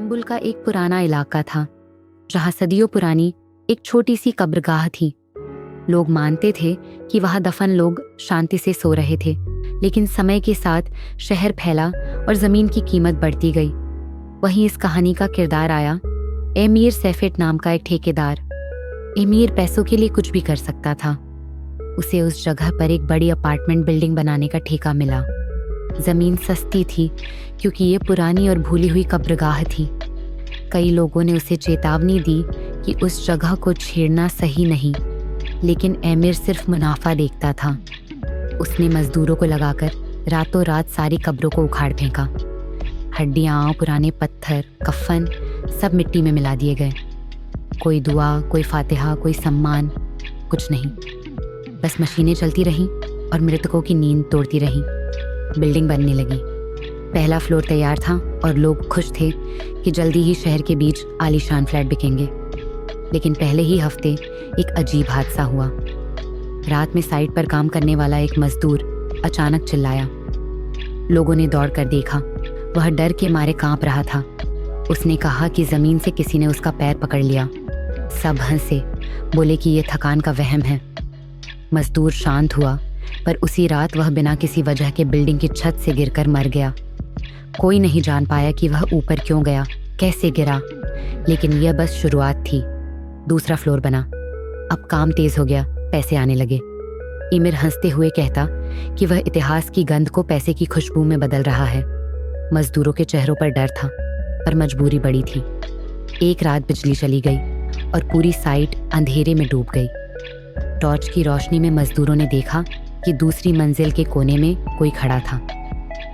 Istanbul का एक पुराना इलाका था जहाँ सदियों पुरानी एक छोटी सी कब्रगाह थी। लोग मानते थे कि वहाँ दफन लोग शांति से सो रहे थे, लेकिन समय के साथ शहर फैला और जमीन की कीमत बढ़ती गई। वहीं इस कहानी का किरदार आया एमीर सैफिट नाम का एक ठेकेदार। एमीर पैसों के लिए कुछ भी कर सकता था। उसे उस जगह पर एक बड़ी अपार्टमेंट बिल्डिंग बनाने का ठेका मिला। जमीन सस्ती थी क्योंकि ये पुरानी और भूली हुई कब्रगाह थी। कई लोगों ने उसे चेतावनी दी कि उस जगह को छेड़ना सही नहीं, लेकिन एमिर सिर्फ मुनाफा देखता था। उसने मजदूरों को लगाकर रातों रात सारी कब्रों को उखाड़ फेंका। हड्डियाँ, पुराने पत्थर, कफन सब मिट्टी में मिला दिए गए। कोई दुआ, कोई फातिहा, कोई सम्मान, कुछ नहीं। बस मशीनें चलती रहीं और मृतकों की नींद तोड़ती रहीं। बिल्डिंग बनने लगी। पहला फ्लोर तैयार था और लोग खुश थे कि जल्दी ही शहर के बीच आलीशान फ्लैट बिकेंगे। लेकिन पहले ही हफ्ते एक अजीब हादसा हुआ। रात में साइट पर काम करने वाला एक मजदूर अचानक चिल्लाया। लोगों ने दौड़कर देखा। वह डर के मारे कांप रहा था। उसने कहा कि जमीन से किसी ने उसका पैर पकड़ लिया। सब हंसे, बोले कि यह थकान का वहम है। मजदूर शांत हुआ, पर उसी रात वह बिना किसी वजह के बिल्डिंग की छत से गिरकर मर गया। कोई नहीं जान पाया कि वह ऊपर क्यों गया, कैसे गिरा, लेकिन यह बस शुरुआत थी। दूसरा फ्लोर बना। अब काम तेज हो गया, पैसे आने लगे। एमिर हंसते हुए कहता कि वह इतिहास की गंध को पैसे की खुशबू में बदल रहा है। मजदूरों के चेहरों पर डर था, पर मजबूरी बड़ी थी। एक रात बिजली चली गई और पूरी साइट अंधेरे में डूब गई। टॉर्च की रोशनी में मजदूरों ने देखा कि दूसरी मंजिल के कोने में कोई खड़ा था।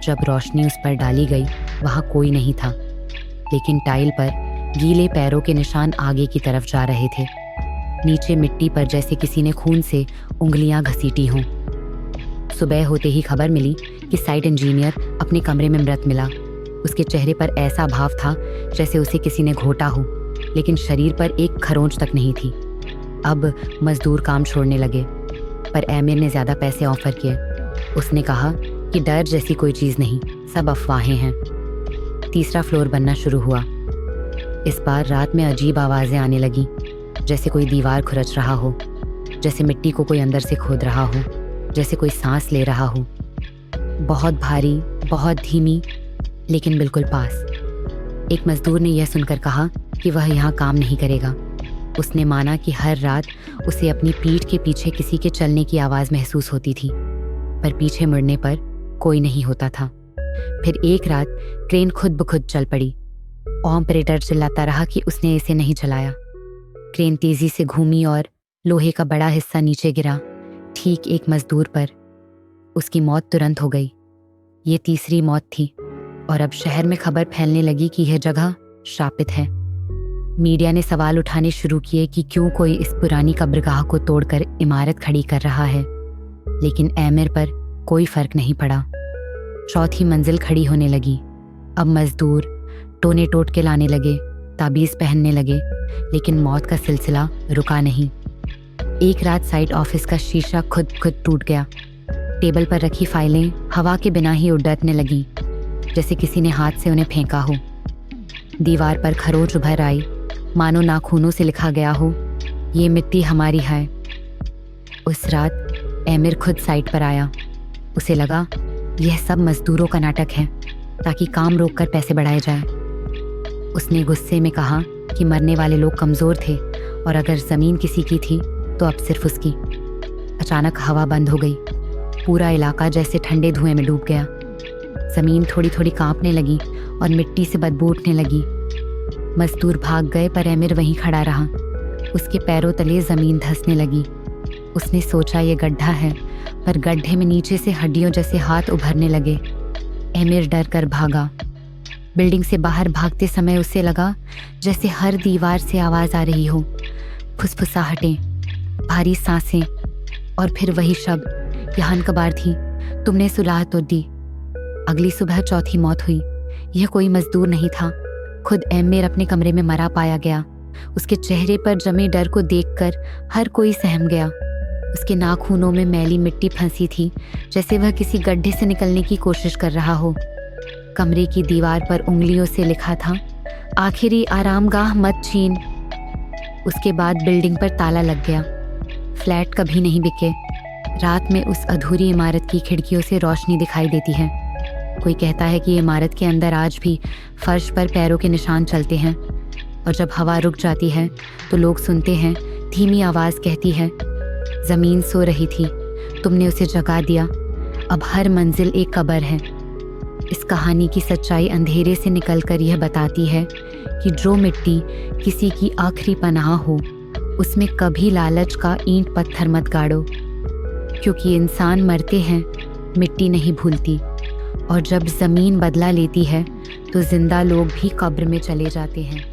जब रोशनी उस पर डाली गई, वहां कोई नहीं था, लेकिन टाइल पर गीले पैरों के निशान आगे की तरफ जा रहे थे। नीचे मिट्टी पर जैसे किसी ने खून से उंगलियां घसीटी हों। सुबह होते ही खबर मिली कि साइट इंजीनियर अपने कमरे में मृत मिला। उसके चेहरे पर ऐसा भाव था जैसे उसे किसी ने घोटा हो, लेकिन शरीर पर एक खरोंच तक नहीं थी। अब मजदूर काम छोड़ने लगे, पर एमिर ने ज़्यादा पैसे ऑफर किए। उसने कहा कि डर जैसी कोई चीज़ नहीं, सब अफवाहें हैं। तीसरा फ्लोर बनना शुरू हुआ। इस बार रात में अजीब आवाज़ें आने लगी, जैसे कोई दीवार खुरच रहा हो, जैसे मिट्टी को कोई अंदर से खोद रहा हो, जैसे कोई सांस ले रहा हो। बहुत भारी, बहुत धीमी, लेकिन बिल्कुल पास। एक मजदूर ने यह सुनकर कहा कि वह यहाँ काम नहीं करेगा। उसने माना कि हर रात उसे अपनी पीठ के पीछे किसी के चलने की आवाज़ महसूस होती थी, पर पीछे मुड़ने पर कोई नहीं होता था। फिर एक रात क्रेन खुद ब खुद चल पड़ी। ऑपरेटर चिल्लाता रहा कि उसने इसे नहीं चलाया। क्रेन तेजी से घूमी और लोहे का बड़ा हिस्सा नीचे गिरा, ठीक एक मजदूर पर। उसकी मौत तुरंत हो गई। ये तीसरी मौत थी और अब शहर में खबर फैलने लगी कि यह जगह शापित है। मीडिया ने सवाल उठाने शुरू किए कि क्यों कोई इस पुरानी कब्रगाह को तोड़कर इमारत खड़ी कर रहा है, लेकिन एमिर पर कोई फर्क नहीं पड़ा। चौथी मंजिल खड़ी होने लगी। अब मजदूर टोने टोट के लाने लगे, ताबीज़ पहनने लगे, लेकिन मौत का सिलसिला रुका नहीं। एक रात साइट ऑफिस का शीशा खुद टूट गया। टेबल पर रखी फाइलें हवा के बिना ही उड़ने लगीं, जैसे किसी ने हाथ से उन्हें फेंका हो। दीवार पर खरोंच उभर आई, मानो नाखूनों से लिखा गया हो, ये मिट्टी हमारी है। उस रात एमिर खुद साइट पर आया। उसे लगा यह सब मजदूरों का नाटक है, ताकि काम रोककर पैसे बढ़ाए जाए। उसने गुस्से में कहा कि मरने वाले लोग कमज़ोर थे और अगर ज़मीन किसी की थी तो अब सिर्फ उसकी। अचानक हवा बंद हो गई। पूरा इलाका जैसे ठंडे धुएं में डूब गया। ज़मीन थोड़ी थोड़ी कांपने लगी और मिट्टी से बदबू उठने लगी। मजदूर भाग गए, पर एमिर वहीं खड़ा रहा। उसके पैरों तले ज़मीन धंसने लगी। उसने सोचा ये गड्ढा है, पर गड्ढे में नीचे से हड्डियों जैसे हाथ उभरने लगे। एमिर डर कर भागा। बिल्डिंग से बाहर भागते समय उसे लगा जैसे हर दीवार से आवाज़ आ रही हो, फुसफुसाहटें, भारी सांसें, और फिर वही शब्द, यहाँ कबार थी, तुमने सुलाह तो दी। अगली सुबह चौथी मौत हुई। यह कोई मजदूर नहीं था, खुद एमिर अपने कमरे में मरा पाया गया। उसके चेहरे पर जमे डर को देखकर हर कोई सहम गया। उसके नाखूनों में मैली मिट्टी फंसी थी, जैसे वह किसी गड्ढे से निकलने की कोशिश कर रहा हो। कमरे की दीवार पर उंगलियों से लिखा था, आखिरी आरामगाह मत छीन। उसके बाद बिल्डिंग पर ताला लग गया। फ्लैट कभी नहीं बिके। रात में उस अधूरी इमारत की खिड़कियों से रोशनी दिखाई देती है। कोई कहता है कि इमारत के अंदर आज भी फर्श पर पैरों के निशान चलते हैं, और जब हवा रुक जाती है तो लोग सुनते हैं धीमी आवाज़ कहती है, ज़मीन सो रही थी, तुमने उसे जगा दिया, अब हर मंजिल एक कब्र है। इस कहानी की सच्चाई अंधेरे से निकलकर यह बताती है कि जो मिट्टी किसी की आखिरी पनाह हो, उसमें कभी लालच का ईंट पत्थर मत गाड़ो, क्योंकि इंसान मरते हैं, मिट्टी नहीं भूलती, और जब ज़मीन बदला लेती है तो जिंदा लोग भी कब्र में चले जाते हैं।